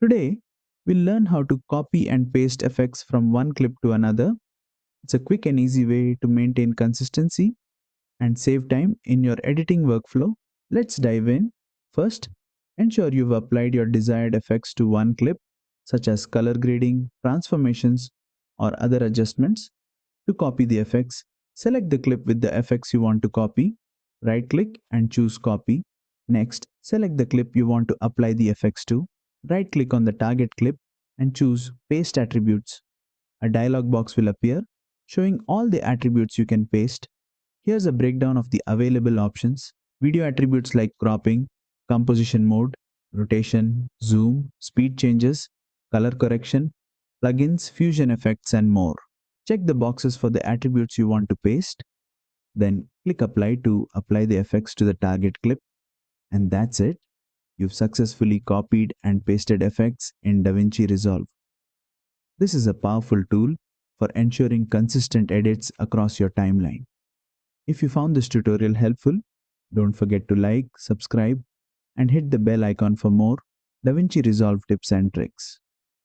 Today, we'll learn how to copy and paste effects from one clip to another. It's a quick and easy way to maintain consistency and save time in your editing workflow. Let's dive in. First, ensure you've applied your desired effects to one clip, such as color grading, transformations, or other adjustments. To copy the effects, select the clip with the effects you want to copy. Right click and choose Copy. Next, select the clip you want to apply the effects to. Right click on the target clip and choose Paste Attributes. A dialog box will appear showing all the attributes you can paste. Here's a breakdown of the available options. Video attributes like cropping, composition mode, rotation, zoom, speed changes, color correction, plugins, fusion effects, and more. Check the boxes for the attributes you want to paste. Then click Apply to apply the effects to the target clip. And that's it. You've successfully copied and pasted effects in DaVinci Resolve. This is a powerful tool for ensuring consistent edits across your timeline. If you found this tutorial helpful, don't forget to like, subscribe, and hit the bell icon for more DaVinci Resolve tips and tricks.